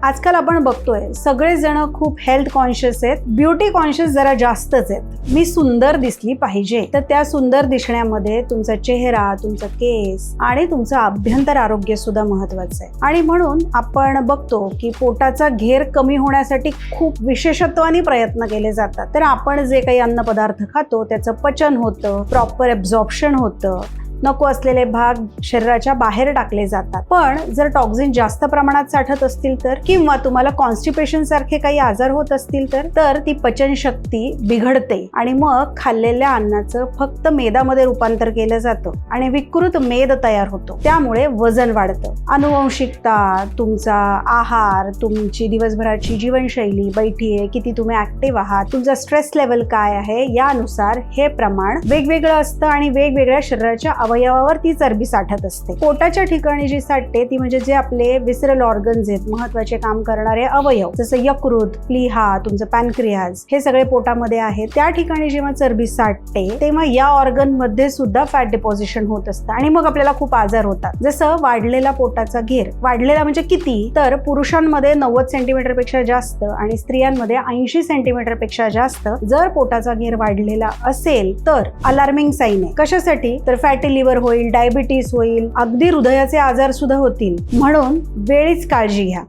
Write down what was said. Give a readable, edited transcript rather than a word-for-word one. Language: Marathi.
आजकाल आपण बघतोय सगळेजण खूप हेल्थ कॉन्शियस आहेत, ब्युटी कॉन्शियस जरा जास्तच आहेत. मी सुंदर दिसली पाहिजे, तर त्या सुंदर दिसण्यामध्ये तुमचा चेहरा, तुमचा केस आणि तुमचं आभ्यंतर आरोग्य सुद्धा महत्वाचं आहे. आणि म्हणून आपण बघतो की पोटाचा घेर कमी होण्यासाठी खूप विशेषत्वाने प्रयत्न केले जातात. तर आपण जे काही अन्न पदार्थ खातो त्याचं पचन होतं, प्रॉपर ॲब्झॉर्प्शन होतं, नको असलेले भाग शरीराच्या बाहेर टाकले जातात. पण जर टॉक्झिन जास्त प्रमाणात साठत असतील तर, किंवा तुम्हाला कॉन्स्टिपेशन सारखे काही आजार होत असतील तर ती पचनशक्ती बिघडते आणि मग खाल्लेल्या अन्नाचं फक्त मेदामध्ये रूपांतर केलं जातं आणि विकृत मेद तयार होतो. त्यामुळे वजन वाढतं. अनुवंशिकता, तुमचा आहार, तुमची दिवसभराची जीवनशैली, बैठी आहे, किती तुम्ही ऍक्टिव्ह आहात, तुमचा स्ट्रेस लेवल काय आहे, यानुसार हे प्रमाण वेगवेगळं असतं आणि वेगवेगळ्या शरीराच्या अवयवावर ती चरबी साठत असते. पोटाच्या ठिकाणी जी साठते ती म्हणजे जे आपले विसरल ऑर्गन्स आहेत, महत्वाचे काम करणारे अवयव, जसं यकृत, प्लीहा, तुमचं पॅनक्रियाज, हे सगळे पोटामध्ये आहेत. त्या ठिकाणी जेव्हा चरबी साठते तेव्हा या ऑर्गन मध्ये सुद्धा फॅट डिपॉझिशन होत असतं आणि मग आपल्याला खूप आजार होतात. जसं वाढलेला पोटाचा घेर, वाढलेला म्हणजे किती, तर पुरुषांमध्ये 90 सेंटीमीटर पेक्षा जास्त आणि स्त्रियांमध्ये 80 सेंटीमीटर पेक्षा जास्त जर पोटाचा घेर वाढलेला असेल तर अलार्मिंग साईन आहे. कशासाठी, तर फॅटी लिव्हर होईल, डायबिटीस होईल, अगदी हृदयाचे आजार सुद्धा होतील. म्हणून वेळीच काळजी घ्या.